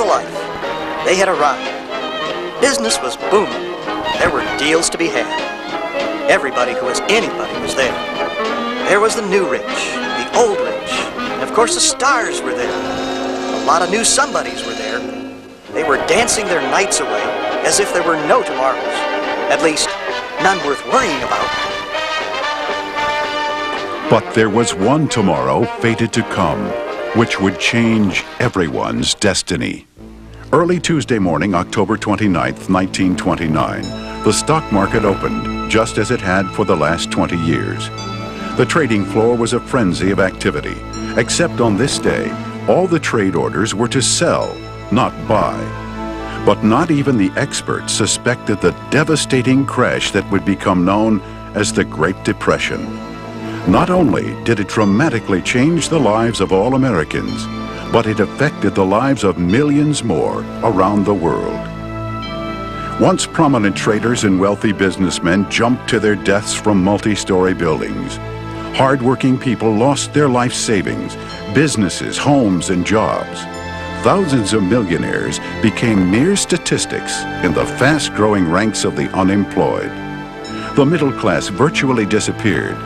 the life. They had arrived. Business was booming. There were deals to be had. Everybody who was anybody was there. There was the new rich, the old rich, and of course the stars were there. A lot of new somebodies were there. They were dancing their nights away as if there were no tomorrows. At least, none worth worrying about. But there was one tomorrow fated to come, which would change everyone's destiny. Early Tuesday morning, October 29th, 1929, the stock market opened, just as it had for the last 20 years. The trading floor was a frenzy of activity, except on this day, all the trade orders were to sell, not buy. But not even the experts suspected the devastating crash that would become known as the Great Depression. Not only did it dramatically change the lives of all Americans, but it affected the lives of millions more around the world. Once prominent traders and wealthy businessmen jumped to their deaths from multi-story buildings. Hard-working people lost their life savings, businesses, homes, and jobs. Thousands of millionaires became mere statistics in the fast-growing ranks of the unemployed. The middle class virtually disappeared.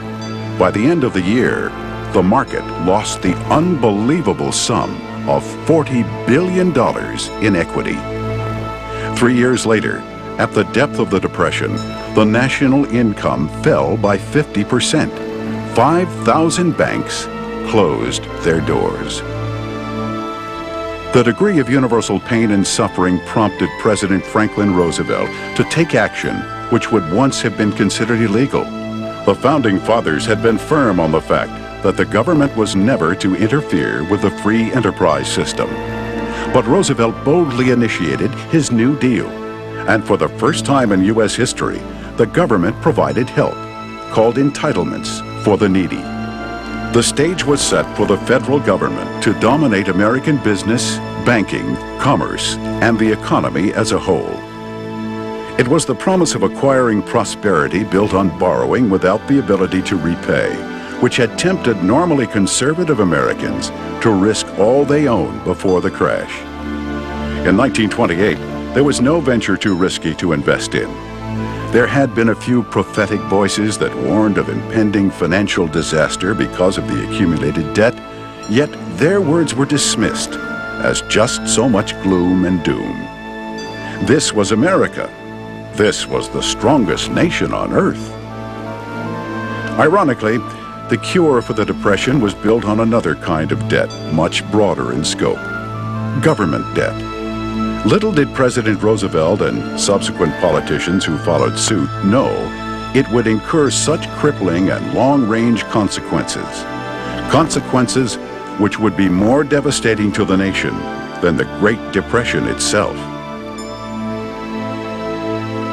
By the end of the year, the market lost the unbelievable sum of $40 billion in equity. 3 years later, at the depth of the Depression, the national income fell by 50%. 5,000 banks closed their doors. The degree of universal pain and suffering prompted President Franklin Roosevelt to take action which would once have been considered illegal. The Founding Fathers had been firm on the fact that the government was never to interfere with the free enterprise system. But Roosevelt boldly initiated his New Deal, and for the first time in U.S. history, the government provided help, called entitlements for the needy. The stage was set for the federal government to dominate American business, banking, commerce, and the economy as a whole. It was the promise of acquiring prosperity built on borrowing without the ability to repay, which had tempted normally conservative Americans to risk all they owned before the crash. In 1928, there was no venture too risky to invest in. There had been a few prophetic voices that warned of impending financial disaster because of the accumulated debt, yet their words were dismissed as just so much gloom and doom. This was America. This was the strongest nation on earth. Ironically, the cure for the Depression was built on another kind of debt, much broader in scope: government debt. Little did President Roosevelt and subsequent politicians who followed suit know it would incur such crippling and long-range consequences. Consequences which would be more devastating to the nation than the Great Depression itself.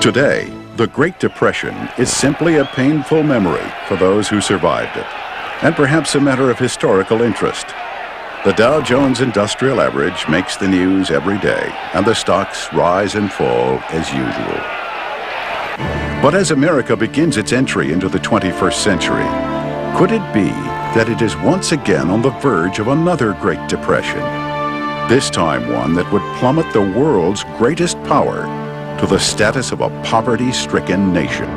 Today, the Great Depression is simply a painful memory for those who survived it, and perhaps a matter of historical interest. The Dow Jones Industrial Average makes the news every day, and the stocks rise and fall as usual. But as America begins its entry into the 21st century, could it be that it is once again on the verge of another Great Depression? This time one that would plummet the world's greatest power to the status of a poverty-stricken nation.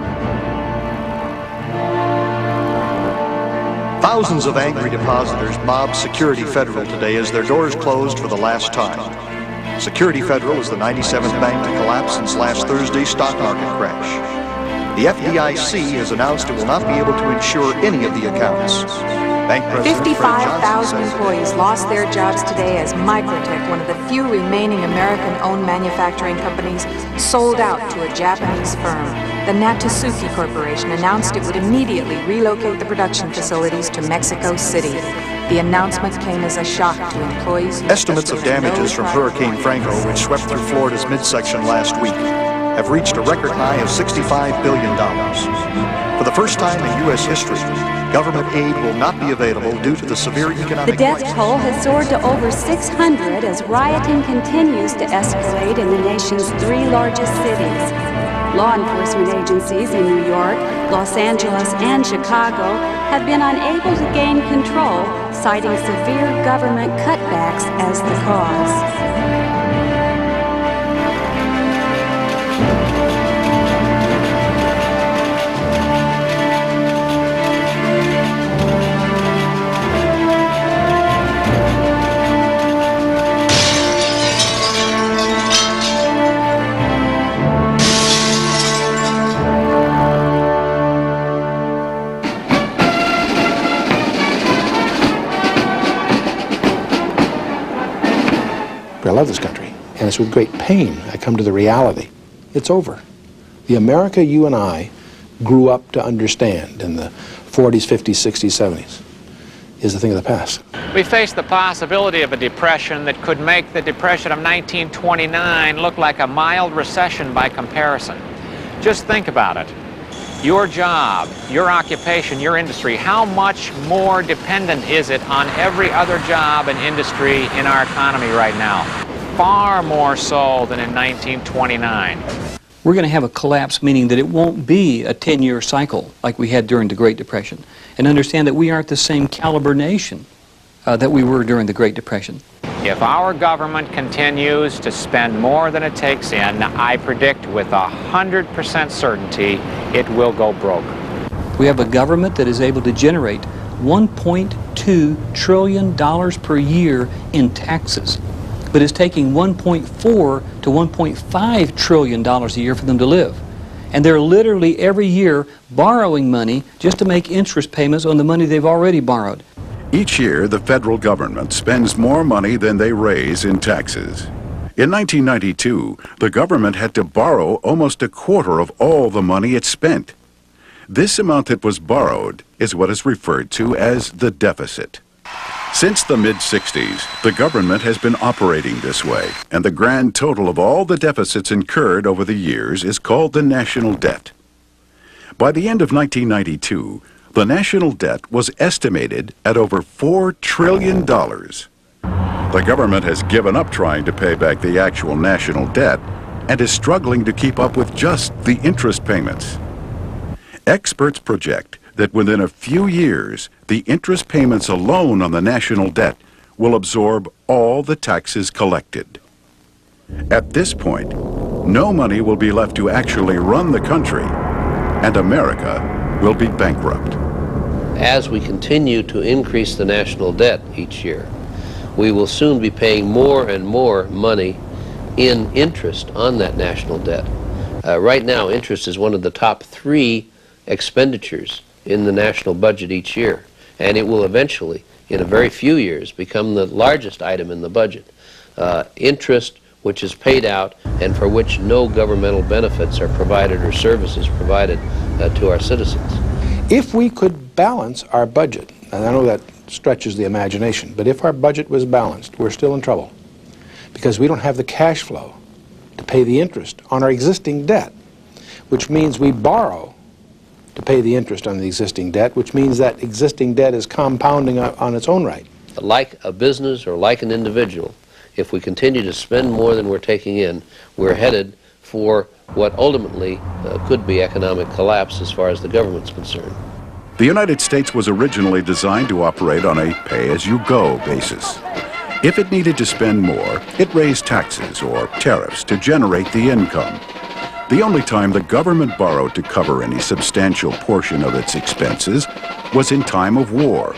Thousands of angry depositors mobbed Security Federal today as their doors closed for the last time. Security Federal is the 97th bank to collapse since last Thursday's stock market crash. The FDIC has announced it will not be able to insure any of the accounts. Bank President 55,000 employees lost their jobs today as Microtech, one of the few remaining American-owned manufacturing companies, sold out to a Japanese firm. The Natsuki Corporation announced it would immediately relocate the production facilities to Mexico City. The announcement came as a shock to employees. Estimates of damages from Hurricane Franco, which swept through Florida's midsection last week, have reached a record high of $65 billion. For the first time in U.S. history, government aid will not be available due to the severe economic The death crisis. toll has soared to over 600 as rioting continues to escalate in the nation's 3 largest cities. Law enforcement agencies in New York, Los Angeles, and Chicago have been unable to gain control, citing severe government cutbacks as the cause. love this country, and it's with great pain I come to the reality. It's over. The America you and I grew up to understand in the 40s, 50s, 60s, 70s is a thing of the past. We face the possibility of a depression that could make the Depression of 1929 look like a mild recession by comparison. Just think about it. Your job, your occupation, your industry, how much more dependent is it on every other job and industry in our economy right now? Far more so than in 1929. We're going to have a collapse, meaning that it won't be a 10-year cycle like we had during the Great Depression. And understand that we aren't the same caliber nation that we were during the Great Depression. If our government continues to spend more than it takes in, I predict with 100% certainty it will go broke. We have a government that is able to generate $1.2 trillion per year in taxes, but is taking $1.4 to $1.5 trillion a year for them to live. And they're literally every year borrowing money just to make interest payments on the money they've already borrowed. Each year, the federal government spends more money than they raise in taxes. In 1992, the government had to borrow almost a quarter of all the money it spent. This amount that was borrowed is what is referred to as the deficit. Since the mid-60s, the government has been operating this way, and the grand total of all the deficits incurred over the years is called the national debt. By the end of 1992, the national debt was estimated at over $4 trillion. The government has given up trying to pay back the actual national debt and is struggling to keep up with just the interest payments. Experts project that within a few years, the interest payments alone on the national debt will absorb all the taxes collected. At this point, no money will be left to actually run the country, and America will be bankrupt. As we continue to increase the national debt each year, we will soon be paying more and more money in interest on that national debt. Right now, interest is one of the top 3 expenditures in the national budget each year, and it will eventually, in a very few years, become the largest item in the budget. Interest which is paid out and for which no governmental benefits are provided or services provided to our citizens. If we could balance our budget, and I know that stretches the imagination, but if our budget was balanced, we're still in trouble because we don't have the cash flow to pay the interest on our existing debt, which means we borrow to pay the interest on the existing debt, which means that existing debt is compounding on its own right. Like a business or like an individual, if we continue to spend more than we're taking in, we're headed for what ultimately could be economic collapse as far as the government's concerned. The United States was originally designed to operate on a pay-as-you-go basis. If it needed to spend more, it raised taxes or tariffs to generate the income. The only time the government borrowed to cover any substantial portion of its expenses was in time of war.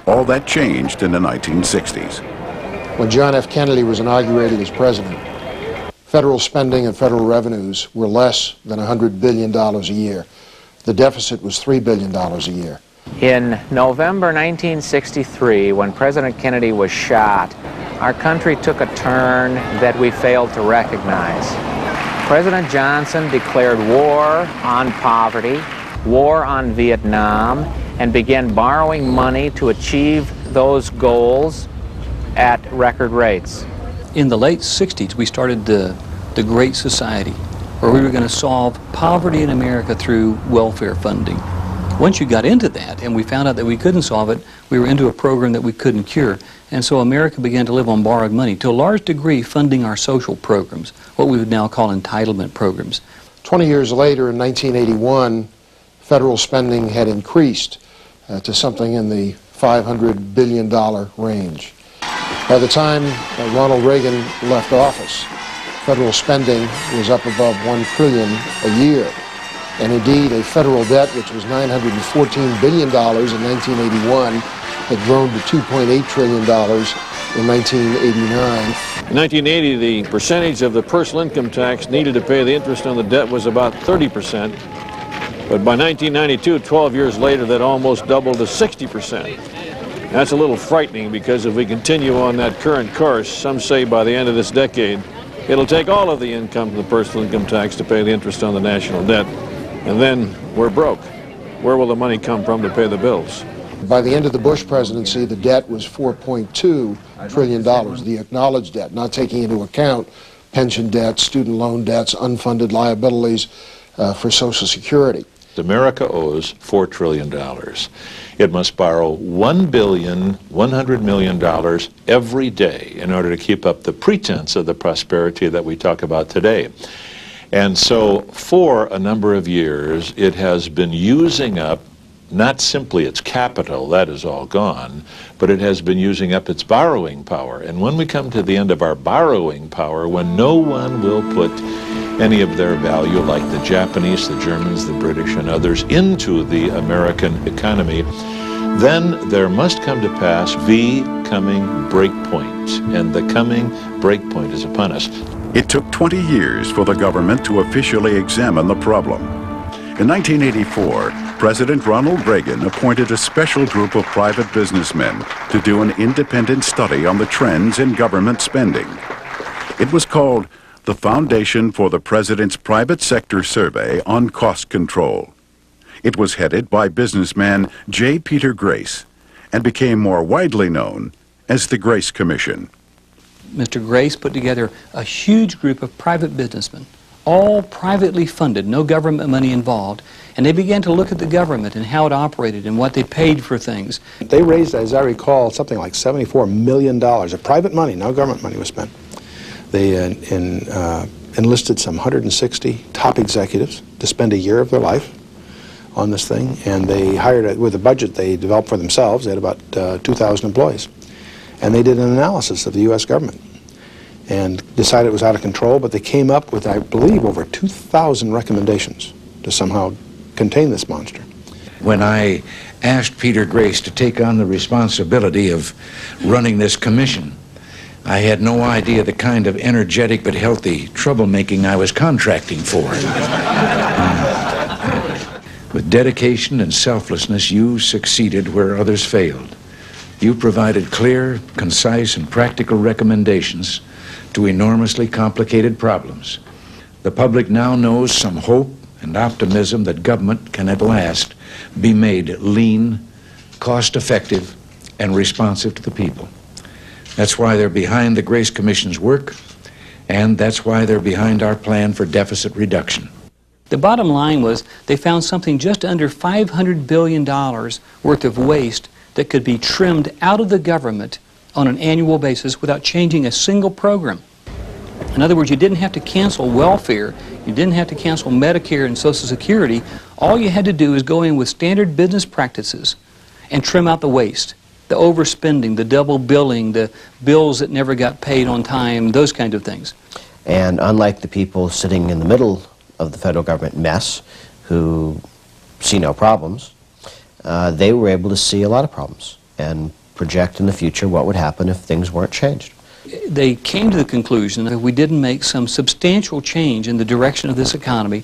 All that changed in the 1960s. When John F. Kennedy was inaugurated as president, federal spending and federal revenues were less than $100 billion a year. The deficit was $3 billion a year. In November 1963, when President Kennedy was shot, our country took a turn that we failed to recognize. President Johnson declared war on poverty, war on Vietnam, and began borrowing money to achieve those goals at record rates. In the late 60s, we started the Great Society, where we were going to solve poverty in America through welfare funding. Once you got into that and we found out that we couldn't solve it, we were into a program that we couldn't cure. And so America began to live on borrowed money, to a large degree funding our social programs, what we would now call entitlement programs. 20 years later, in 1981, federal spending had increased to something in the $500 billion range. By the time Ronald Reagan left office, federal spending was up above $1 trillion a year. And indeed, a federal debt which was $914 billion in 1981 had grown to $2.8 trillion in 1989. In 1980, the percentage of the personal income tax needed to pay the interest on the debt was about 30%. But by 1992, 12 years later, that almost doubled to 60%. That's a little frightening, because if we continue on that current course, some say by the end of this decade, it'll take all of the income from the personal income tax to pay the interest on the national debt, and then we're broke. Where will the money come from to pay the bills? By the end of the Bush presidency, the debt was $4.2 trillion, the acknowledged debt, not taking into account pension debts, student loan debts, unfunded liabilities for Social Security. America owes $4 trillion. It must borrow $1.1 billion every day in order to keep up the pretense of the prosperity that we talk about today. And so for a number of years, it has been using up not simply its capital, that is all gone, but it has been using up its borrowing power. And when we come to the end of our borrowing power, when no one will put any of their value, like the Japanese, the Germans, the British, and others, into the American economy, then there must come to pass the coming breakpoint, and the coming breakpoint is upon us. It took 20 years for the government to officially examine the problem. In 1984, President Ronald Reagan appointed a special group of private businessmen to do an independent study on the trends in government spending. It was called the Foundation for the President's Private Sector Survey on Cost Control. It was headed by businessman J. Peter Grace and became more widely known as the Grace Commission. Mr. Grace put together a huge group of private businessmen, all privately funded, no government money involved, and they began to look at the government and how it operated and what they paid for things. They raised, as I recall, something like $74 million of private money, no government money was spent. They enlisted some 160 top executives to spend a year of their life on this thing, and they hired, with a budget they developed for themselves, they had about 2,000 employees. And they did an analysis of the U.S. government and decided it was out of control, but they came up with, I believe, over 2,000 recommendations to somehow contain this monster. When I asked Peter Grace to take on the responsibility of running this commission, I had no idea the kind of energetic but healthy troublemaking I was contracting for. With dedication and selflessness, you succeeded where others failed. You provided clear, concise, and practical recommendations to enormously complicated problems. The public now knows some hope and optimism that government can at last be made lean, cost-effective, and responsive to the people. That's why they're behind the Grace Commission's work, and that's why they're behind our plan for deficit reduction. The bottom line was they found something just under $500 billion worth of waste that could be trimmed out of the government on an annual basis without changing a single program. In other words, you didn't have to cancel welfare, you didn't have to cancel Medicare and Social Security. All you had to do is go in with standard business practices and trim out the waste, the overspending, the double billing, the bills that never got paid on time, those kinds of things. And unlike the people sitting in the middle of the federal government mess who see no problems, they were able to see a lot of problems and project in the future what would happen if things weren't changed. They came to the conclusion that if we didn't make some substantial change in the direction of this economy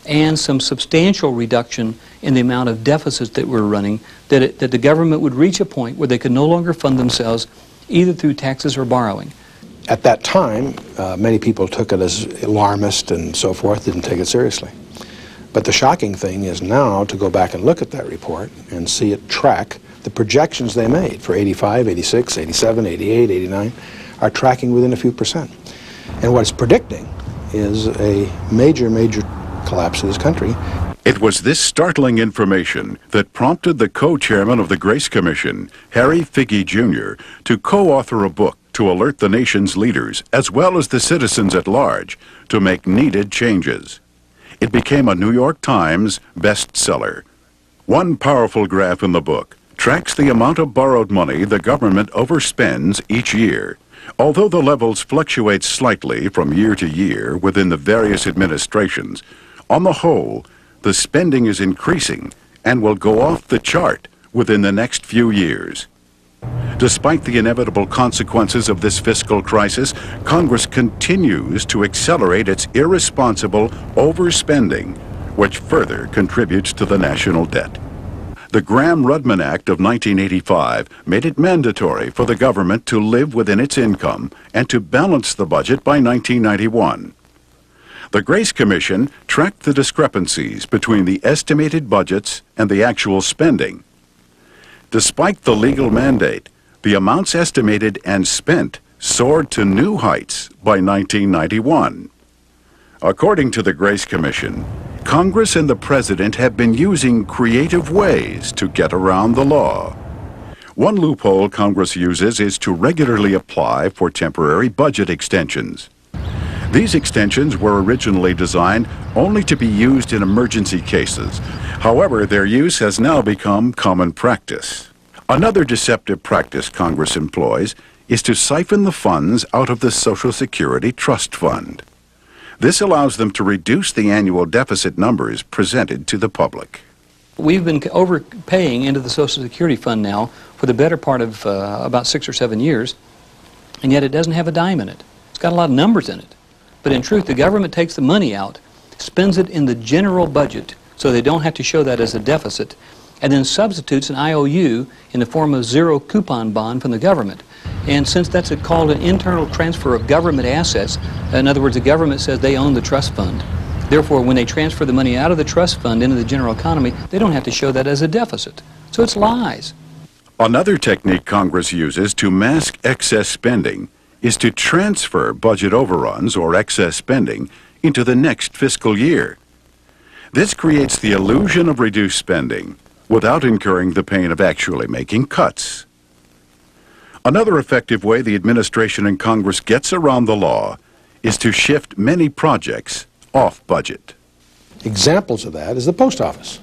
and some substantial reduction in the amount of deficits that we're running, that the government would reach a point where they could no longer fund themselves either through taxes or borrowing. At that time, many people took it as alarmist and so forth, didn't take it seriously. But the shocking thing is now to go back and look at that report and see it track the projections they made for 85, 86, 87, 88, 89 are tracking within a few percent. And what it's predicting is a major, major collapse of this country. It was this startling information that prompted the co-chairman of the Grace Commission, Harry Figge Jr., to co-author a book to alert the nation's leaders, as well as the citizens at large, to make needed changes. It became a New York Times bestseller. One powerful graph in the book tracks the amount of borrowed money the government overspends each year. Although the levels fluctuate slightly from year to year within the various administrations, on the whole, the spending is increasing and will go off the chart within the next few years. Despite the inevitable consequences of this fiscal crisis, Congress continues to accelerate its irresponsible overspending, which further contributes to the national debt. The Gramm-Rudman Act of 1985 made it mandatory for the government to live within its income and to balance the budget by 1991. The Grace Commission tracked the discrepancies between the estimated budgets and the actual spending. Despite the legal mandate, the amounts estimated and spent soared to new heights by 1991. According to the Grace Commission, Congress and the President have been using creative ways to get around the law. One loophole Congress uses is to regularly apply for temporary budget extensions. These extensions were originally designed only to be used in emergency cases. However, their use has now become common practice. Another deceptive practice Congress employs is to siphon the funds out of the Social Security Trust Fund. This allows them to reduce the annual deficit numbers presented to the public. We've been overpaying into the Social Security Fund now for the better part of about 6 or 7 years, and yet it doesn't have a dime in it. It's got a lot of numbers in it. But in truth, the government takes the money out, spends it in the general budget, so they don't have to show that as a deficit, and then substitutes an IOU in the form of zero coupon bond from the government. And since that's called an internal transfer of government assets, in other words, the government says they own the trust fund. Therefore, when they transfer the money out of the trust fund into the general economy, they don't have to show that as a deficit. So it's lies. Another technique Congress uses to mask excess spending is to transfer budget overruns or excess spending into the next fiscal year. This creates the illusion of reduced spending without incurring the pain of actually making cuts. Another effective way the administration and Congress gets around the law is to shift many projects off budget. Examples of that is the post office.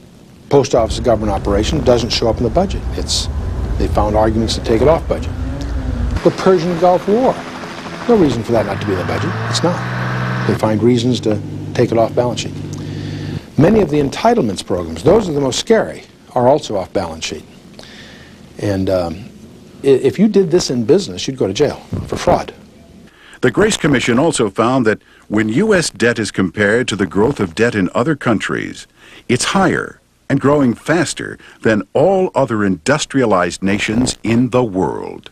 Post office government operation doesn't show up in the budget. They found arguments to take it off budget. The Persian Gulf War. No reason for that not to be in the budget. It's not. They find reasons to take it off balance sheet. Many of the entitlements programs, those are the most scary, are also off balance sheet. And if you did this in business, you'd go to jail for fraud. The Grace Commission also found that when U.S. debt is compared to the growth of debt in other countries, it's higher and growing faster than all other industrialized nations in the world.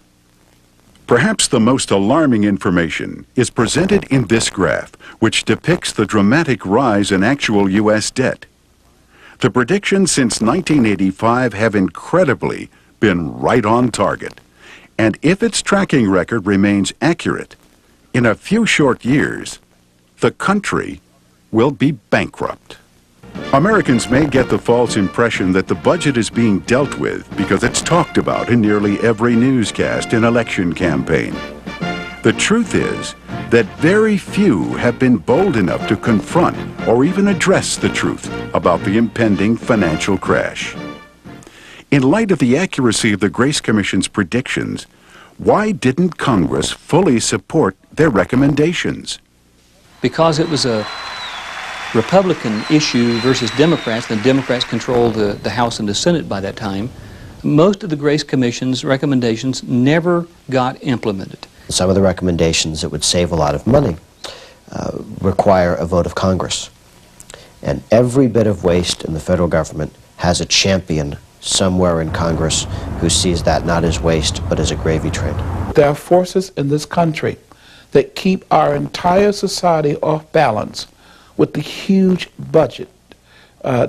Perhaps the most alarming information is presented in this graph, which depicts the dramatic rise in actual U.S. debt. The predictions since 1985 have incredibly been right on target. And if its tracking record remains accurate, in a few short years, the country will be bankrupt. Americans may get the false impression that the budget is being dealt with because it's talked about in nearly every newscast and election campaign. The truth is that very few have been bold enough to confront or even address the truth about the impending financial crash. In light of the accuracy of the Grace Commission's predictions, why didn't Congress fully support their recommendations? Because it was a Republican issue versus Democrats, and the Democrats controlled the House and the Senate by that time, most of the Grace Commission's recommendations never got implemented. Some of the recommendations that would save a lot of money require a vote of Congress. And every bit of waste in the federal government has a champion somewhere in Congress who sees that not as waste but as a gravy train. There are forces in this country that keep our entire society off balance with the huge budget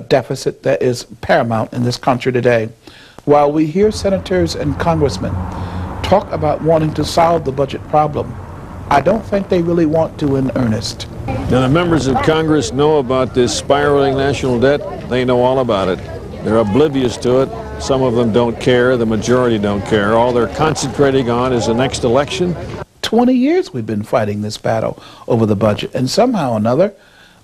deficit that is paramount in this country today. While we hear senators and congressmen talk about wanting to solve the budget problem, I don't think they really want to in earnest. Now, the members of Congress know about this spiraling national debt. They know all about it. They're oblivious to it. Some of them don't care. The majority don't care. All they're concentrating on is the next election. 20 years we've been fighting this battle over the budget, and somehow or another,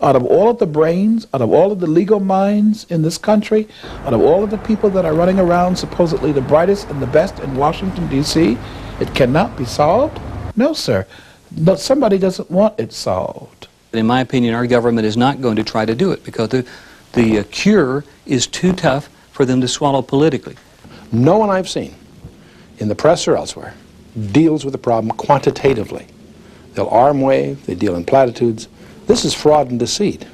out of all of the brains, out of all of the legal minds in this country, out of all of the people that are running around supposedly the brightest and the best in Washington, D.C., it cannot be solved? No, sir. No, somebody doesn't want it solved. In my opinion, our government is not going to try to do it because the cure is too tough for them to swallow politically. No one I've seen, in the press or elsewhere, deals with the problem quantitatively. They'll arm wave, they deal in platitudes. This is fraud and deceit.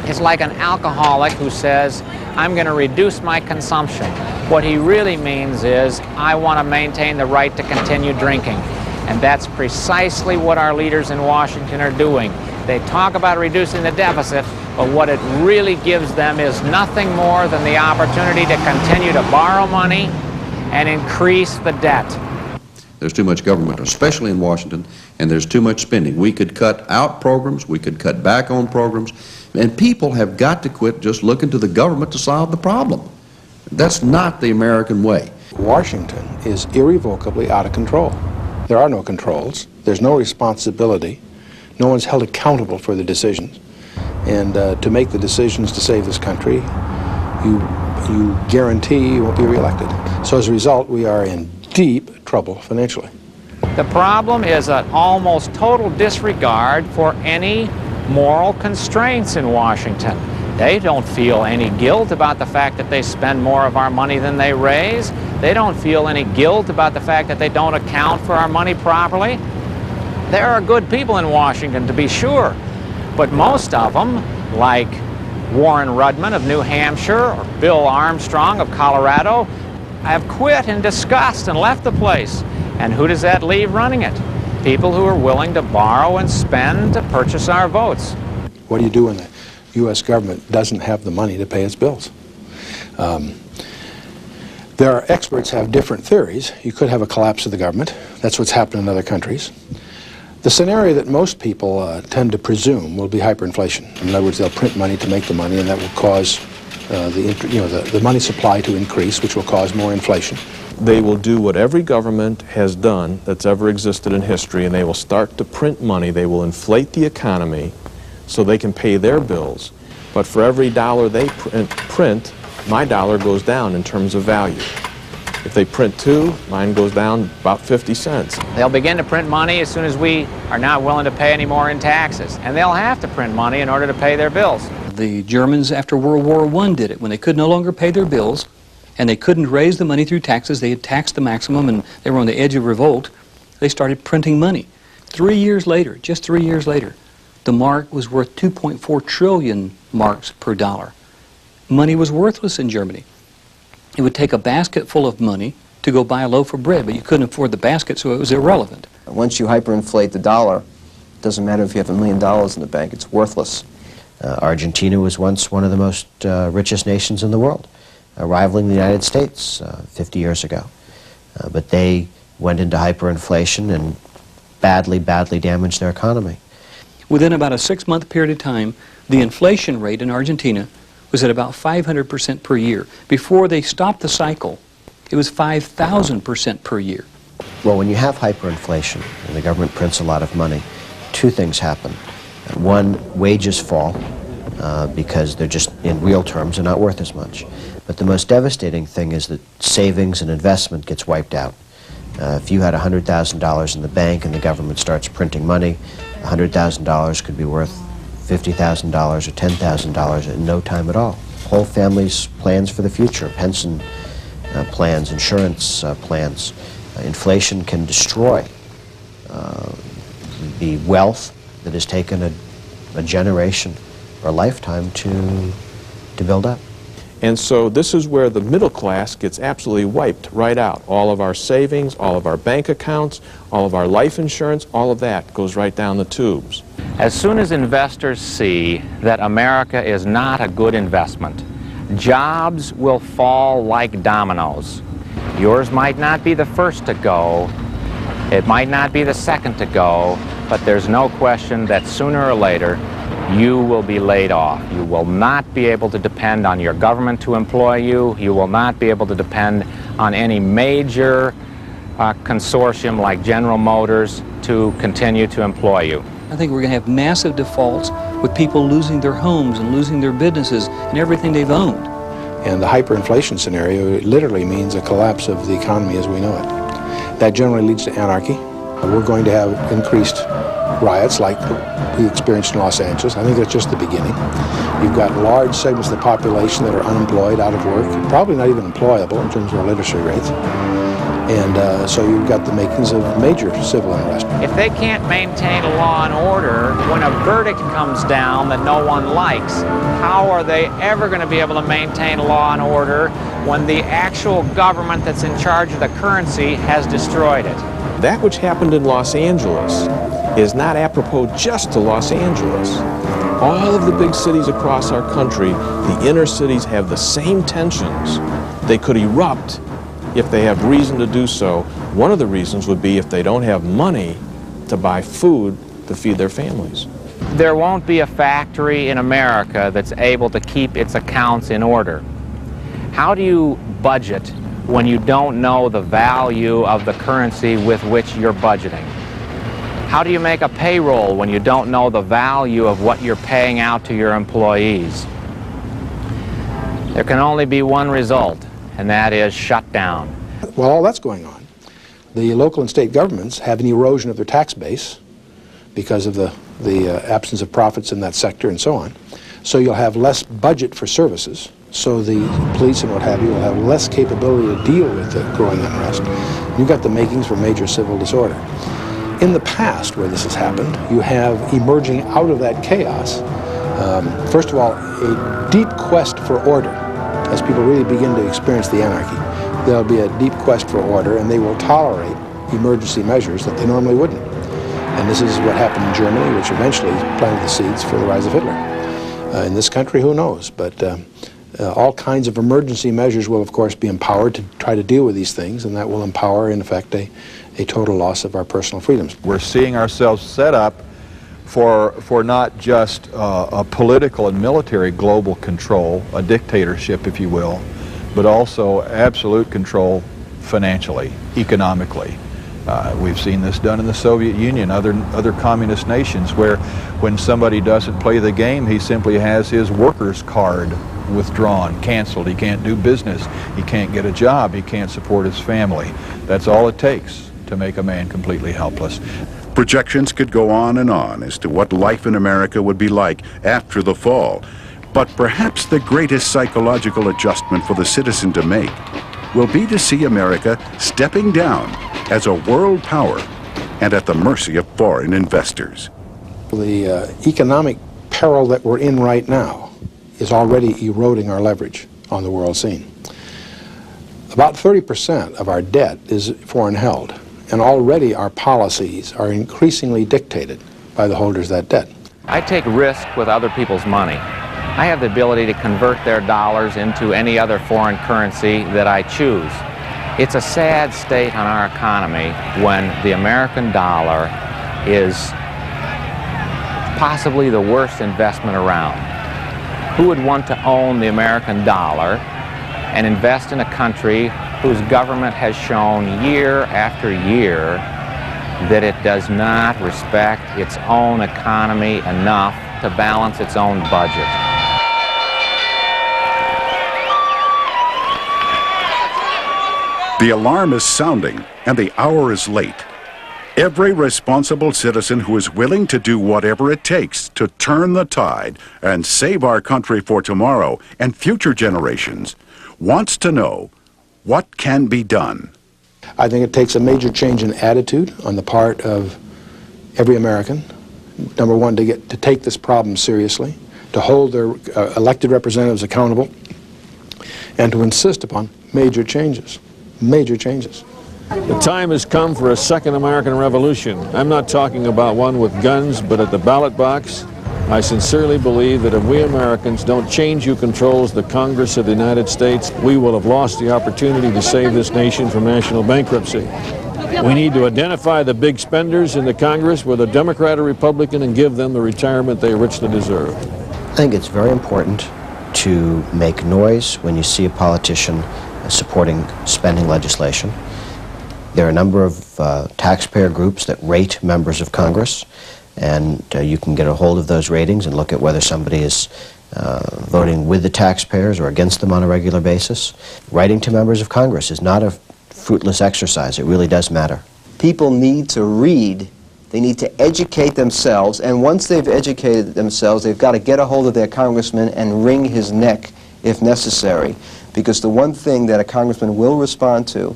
It's like an alcoholic who says, I'm going to reduce my consumption. What he really means is, I want to maintain the right to continue drinking. And that's precisely what our leaders in Washington are doing. They talk about reducing the deficit, but what it really gives them is nothing more than the opportunity to continue to borrow money and increase the debt. There's too much government, especially in Washington, and there's too much spending. We could cut out programs, we could cut back on programs, and people have got to quit just looking to the government to solve the problem. That's not the American way. Washington is irrevocably out of control. There are no controls. There's no responsibility. No one's held accountable for the decisions. And to make the decisions to save this country, you guarantee you won't be reelected. So as a result, we are in deep trouble financially. The problem is an almost total disregard for any moral constraints in Washington. They don't feel any guilt about the fact that they spend more of our money than they raise. They don't feel any guilt about the fact that they don't account for our money properly. There are good people in Washington, to be sure, but most of them, like Warren Rudman of New Hampshire or Bill Armstrong of Colorado, have quit in disgust and left the place. And who does that leave running it? People who are willing to borrow and spend to purchase our votes. What do you do when the U.S. government doesn't have the money to pay its bills? There are experts have different theories. You could have a collapse of the government. That's what's happened in other countries. The scenario that most people tend to presume will be hyperinflation. In other words, they'll print money to make the money, and that will cause the money supply to increase, which will cause more inflation. They will do what every government has done that's ever existed in history, and they will start to print money. They will inflate the economy so they can pay their bills. But for every dollar they print, my dollar goes down in terms of value. If they print 2, mine goes down about 50 cents. They'll begin to print money as soon as we are not willing to pay any more in taxes. And they'll have to print money in order to pay their bills. The Germans after World War I did it. When they could no longer pay their bills and they couldn't raise the money through taxes, they had taxed the maximum and they were on the edge of revolt, they started printing money. 3 years later, just 3 years later, the mark was worth 2.4 trillion marks per dollar. Money was worthless in Germany. It would take a basket full of money to go buy a loaf of bread, but you couldn't afford the basket, so it was irrelevant. Once you hyperinflate the dollar, it doesn't matter if you have $1 million in the bank, it's worthless. Argentina was once one of the most richest nations in the world, rivaling the United States 50 years ago. But they went into hyperinflation and badly damaged their economy. Within about a 6-month period of time, the inflation rate in Argentina was at about 500% per year. Before they stopped the cycle, it was 5,000% per year. Well, when you have hyperinflation and the government prints a lot of money, 2 things happen. One, wages fall because they're just, in real terms, they're not worth as much. But the most devastating thing is that savings and investment gets wiped out. If you had $100,000 in the bank and the government starts printing money, $100,000 could be worth $50,000 or $10,000 in no time at all. Whole families' plans for the future, pension plans, insurance plans. Inflation can destroy the wealth that has taken a generation or a lifetime to build up. And so this is where the middle class gets absolutely wiped right out. All of our savings, all of our bank accounts, all of our life insurance, all of that goes right down the tubes. As soon as investors see that America is not a good investment, jobs will fall like dominoes. Yours might not be the first to go, it might not be the second to go, but there's no question that sooner or later you will be laid off. You will not be able to depend on your government to employ you. You will not be able to depend on any major consortium like General Motors to continue to employ you. I think we're going to have massive defaults with people losing their homes and losing their businesses and everything they've owned. And the hyperinflation scenario literally means a collapse of the economy as we know it. That generally leads to anarchy. We're going to have increased riots like we experienced in Los Angeles. I think that's just the beginning. You've got large segments of the population that are unemployed, out of work, probably not even employable in terms of our literacy rates. And so you've got the makings of major civil unrest. If they can't maintain law and order, when a verdict comes down that no one likes, how are they ever going to be able to maintain law and order when the actual government that's in charge of the currency has destroyed it? That which happened in Los Angeles is not apropos just to Los Angeles. All of the big cities across our country, the inner cities have the same tensions. They could erupt if they have reason to do so. One of the reasons would be if they don't have money to buy food to feed their families. There won't be a factory in America that's able to keep its accounts in order. How do you budget when you don't know the value of the currency with which you're budgeting? How do you make a payroll when you don't know the value of what you're paying out to your employees? There can only be one result, and that is shut down. While all that's going on, the local and state governments have an erosion of their tax base because of the absence of profits in that sector and so on. So you'll have less budget for services. So the police and what have you will have less capability to deal with the growing unrest. You've got the makings for major civil disorder. In the past, where this has happened, you have emerging out of that chaos, first of all, a deep quest for order. As people really begin to experience the anarchy, there'll be a deep quest for order, and they will tolerate emergency measures that they normally wouldn't. And this is what happened in Germany, which eventually planted the seeds for the rise of Hitler. In this country, who knows? But all kinds of emergency measures will, of course, be empowered to try to deal with these things, and that will empower, in effect, a total loss of our personal freedoms. We're seeing ourselves set up for not just a political and military global control, a dictatorship, if you will, but also absolute control financially, economically. We've seen this done in the Soviet Union, other communist nations, where when somebody doesn't play the game, he simply has his worker's card withdrawn, canceled. He can't do business. He can't get a job. He can't support his family. That's all it takes to make a man completely helpless. Projections could go on and on as to what life in America would be like after the fall. But perhaps the greatest psychological adjustment for the citizen to make will be to see America stepping down as a world power and at the mercy of foreign investors. The economic peril that we're in right now is already eroding our leverage on the world scene. About 30% of our debt is foreign held, and already our policies are increasingly dictated by the holders of that debt. I take risk with other people's money. I have the ability to convert their dollars into any other foreign currency that I choose. It's a sad state on our economy when the American dollar is possibly the worst investment around. Who would want to own the American dollar and invest in a country whose government has shown year after year that it does not respect its own economy enough to balance its own budget? The alarm is sounding, and the hour is late. Every responsible citizen who is willing to do whatever it takes to turn the tide and save our country for tomorrow and future generations wants to know what can be done. I think it takes a major change in attitude on the part of every American. Number one, to take this problem seriously, to hold their elected representatives accountable, and to insist upon major changes. Major changes. The time has come for a second American Revolution. I'm not talking about one with guns, but at the ballot box. I sincerely believe that if we Americans don't change who controls the Congress of the United States, we will have lost the opportunity to save this nation from national bankruptcy. We need to identify the big spenders in the Congress, whether Democrat or Republican, and give them the retirement they richly deserve. I think it's very important to make noise when you see a politician supporting spending legislation. There are a number of taxpayer groups that rate members of Congress, and you can get a hold of those ratings and look at whether somebody is voting with the taxpayers or against them on a regular basis. Writing to members of Congress is not a fruitless exercise. It really does matter. People need to read. They need to educate themselves, and once they've educated themselves, they've got to get a hold of their congressman and wring his neck if necessary. Because the one thing that a congressman will respond to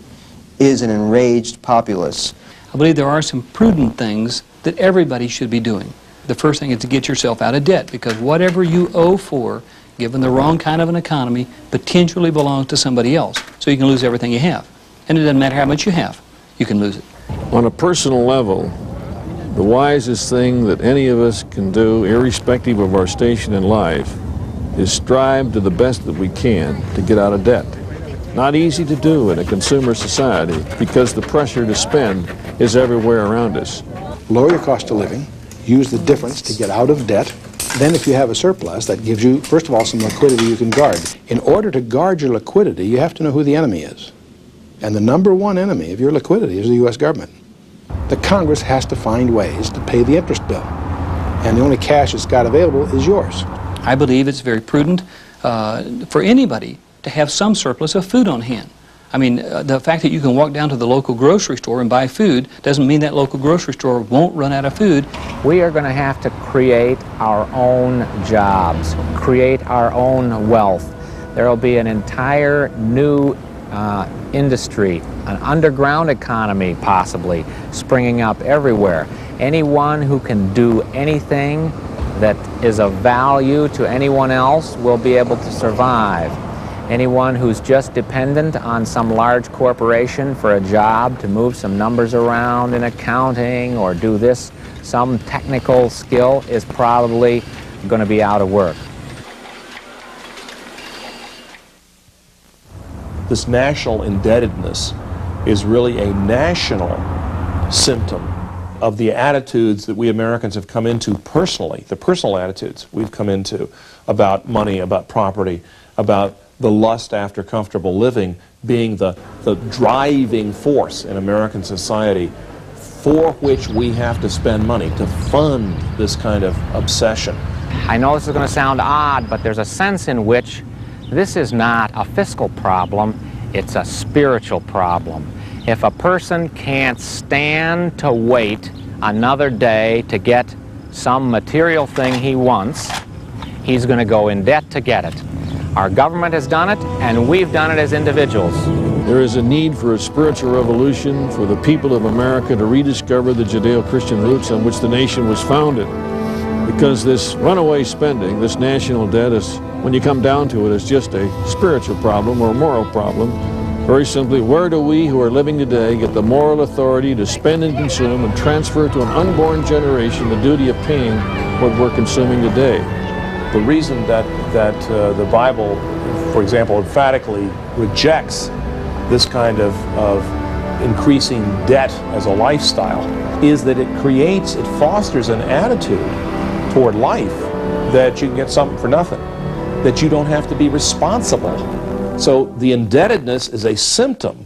is an enraged populace. I believe there are some prudent things that everybody should be doing. The first thing is to get yourself out of debt, because whatever you owe for, given the wrong kind of an economy, potentially belongs to somebody else. So you can lose everything you have. And it doesn't matter how much you have, you can lose it. On a personal level, the wisest thing that any of us can do, irrespective of our station in life, is strive to the best that we can to get out of debt. Not easy to do in a consumer society because the pressure to spend is everywhere around us. Lower your cost of living, use the difference to get out of debt. Then if you have a surplus, that gives you, first of all, some liquidity you can guard. In order to guard your liquidity, you have to know who the enemy is. And the number one enemy of your liquidity is the U.S. government. The Congress has to find ways to pay the interest bill. And the only cash it's got available is yours. I believe it's very prudent for anybody to have some surplus of food on hand. I mean, the fact that you can walk down to the local grocery store and buy food doesn't mean that local grocery store won't run out of food. We are going to have to create our own jobs, create our own wealth. There will be an entire new industry, an underground economy possibly, springing up everywhere. Anyone who can do anything that is of value to anyone else will be able to survive. Anyone who's just dependent on some large corporation for a job to move some numbers around in accounting or do this, some technical skill, is probably going to be out of work. This national indebtedness is really a national symptom of the attitudes that we Americans have come into personally, the personal attitudes we've come into about money, about property, about the lust after comfortable living being the driving force in American society for which we have to spend money to fund this kind of obsession. I know this is going to sound odd, but there's a sense in which this is not a fiscal problem, it's a spiritual problem. If a person can't stand to wait another day to get some material thing he wants, he's going to go in debt to get it. Our government has done it, and we've done it as individuals. There is a need for a spiritual revolution for the people of America to rediscover the Judeo-Christian roots on which the nation was founded. Because this runaway spending, this national debt, is, when you come down to it, is just a spiritual problem or a moral problem. Very simply, where do we who are living today get the moral authority to spend and consume and transfer to an unborn generation the duty of paying what we're consuming today? The reason that the Bible, for example, emphatically rejects this kind of increasing debt as a lifestyle is that it fosters an attitude toward life that you can get something for nothing, that you don't have to be responsible. So the indebtedness is a symptom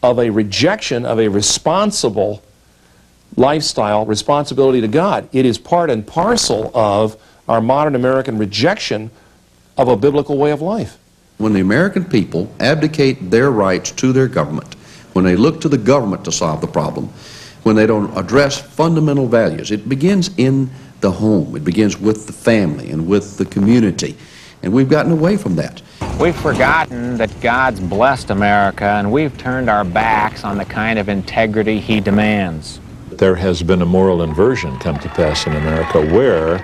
of a rejection of a responsible lifestyle, responsibility to God. It is part and parcel of our modern American rejection of a biblical way of life. When the American people abdicate their rights to their government, when they look to the government to solve the problem, when they don't address fundamental values, it begins in the home. It begins with the family and with the community. And we've gotten away from that. We've forgotten that God's blessed America, and we've turned our backs on the kind of integrity He demands. There has been a moral inversion come to pass in America where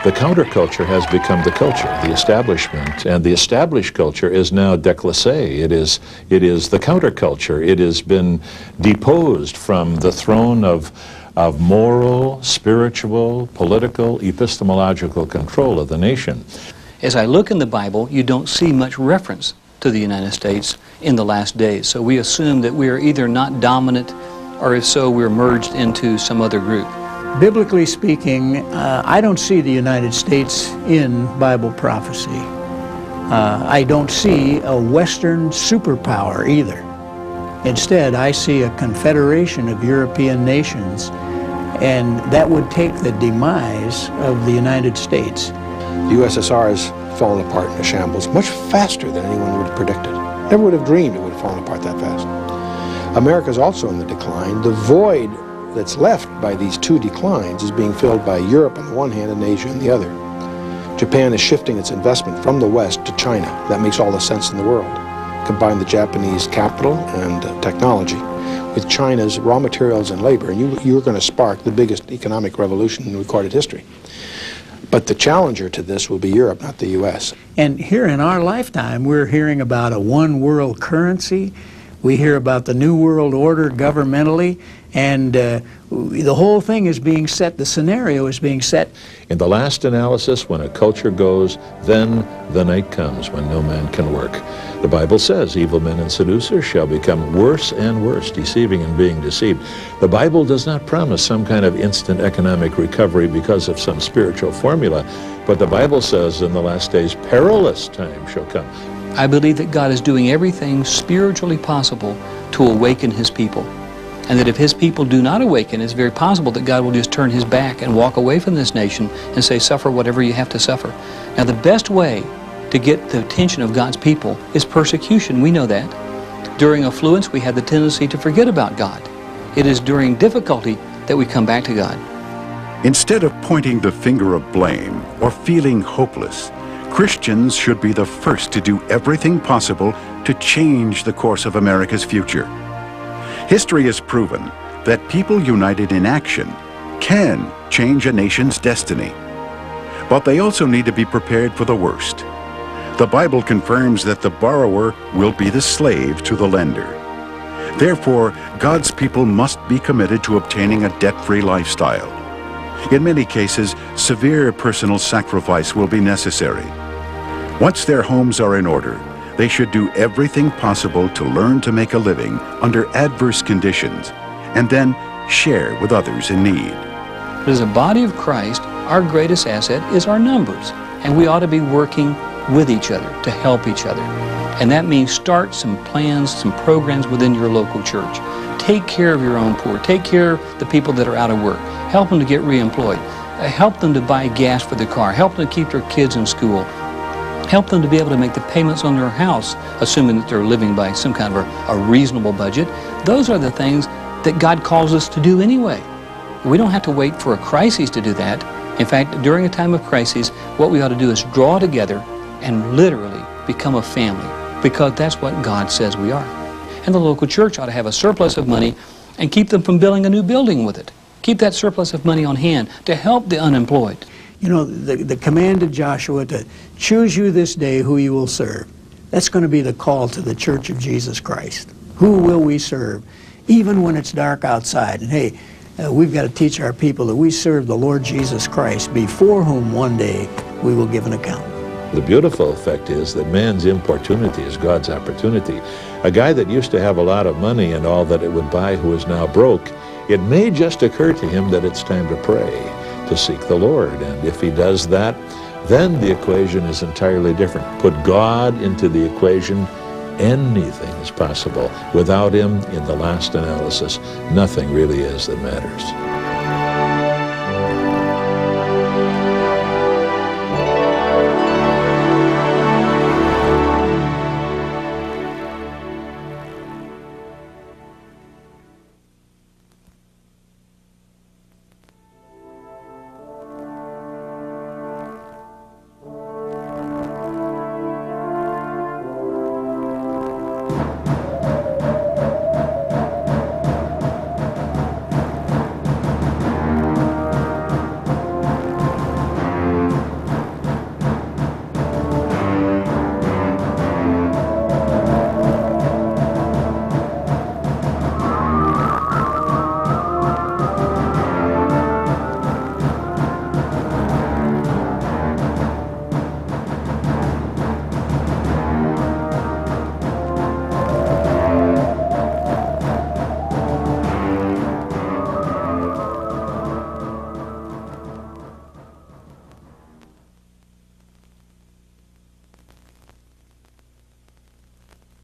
the counterculture has become the culture, the establishment, and the established culture is now déclassé. It is the counterculture. It has been deposed from the throne of moral, spiritual, political, epistemological control of the nation. As I look in the Bible, you don't see much reference to the United States in the last days. So we assume that we are either not dominant, or if so, we're merged into some other group. Biblically speaking, I don't see the United States in Bible prophecy. I don't see a Western superpower either. Instead, I see a confederation of European nations, and that would take the demise of the United States. The USSR has fallen apart in a shambles much faster than anyone would have predicted. Never would have dreamed it would have fallen apart that fast. America's also in the decline. The void that's left by these two declines is being filled by Europe on the one hand and Asia on the other. Japan is shifting its investment from the West to China. That makes all the sense in the world. Combine the Japanese capital and technology. with China's raw materials and labor, and you're going to spark the biggest economic revolution in recorded history. But the challenger to this will be Europe, not the U.S. And here in our lifetime, we're hearing about a one world currency. We hear about the New World Order governmentally, and the whole thing is being set, the scenario is being set. In the last analysis, when a culture goes, then the night comes when no man can work. The Bible says evil men and seducers shall become worse and worse, deceiving and being deceived. The Bible does not promise some kind of instant economic recovery because of some spiritual formula, but the Bible says in the last days perilous time shall come. I believe that God is doing everything spiritually possible to awaken His people. And that if His people do not awaken, it's very possible that God will just turn His back and walk away from this nation and say, suffer whatever you have to suffer. Now, the best way to get the attention of God's people is persecution. We know that. During affluence, we have the tendency to forget about God. It is during difficulty that we come back to God. Instead of pointing the finger of blame or feeling hopeless, Christians should be the first to do everything possible to change the course of America's future. History has proven that people united in action can change a nation's destiny. But they also need to be prepared for the worst. The Bible confirms that the borrower will be the slave to the lender. Therefore, God's people must be committed to obtaining a debt-free lifestyle. In many cases, severe personal sacrifice will be necessary. Once their homes are in order, they should do everything possible to learn to make a living under adverse conditions and then share with others in need. But as a body of Christ, our greatest asset is our numbers, and we ought to be working with each other to help each other. And that means start some plans, some programs within your local church. Take care of your own poor. Take care of the people that are out of work. Help them to get reemployed. Help them to buy gas for the car. Help them to keep their kids in school. Help them to be able to make the payments on their house, assuming that they're living by some kind of a reasonable budget. Those are the things that God calls us to do anyway. We don't have to wait for a crisis to do that. In fact, during a time of crisis, what we ought to do is draw together and literally become a family, because that's what God says we are. And the local church ought to have a surplus of money and keep them from building a new building with it. Keep that surplus of money on hand to help the unemployed. You know, the command to Joshua to choose you this day who you will serve, that's going to be the call to the Church of Jesus Christ. Who will we serve, even when it's dark outside? And hey, we've got to teach our people that we serve the Lord Jesus Christ, before whom one day we will give an account. The beautiful effect is that man's importunity is God's opportunity. A guy that used to have a lot of money and all that it would buy who is now broke, it may just occur to him that it's time to pray, to seek the Lord. And if he does that, then the equation is entirely different. Put God into the equation, anything is possible. Without Him, in the last analysis, nothing really is that matters.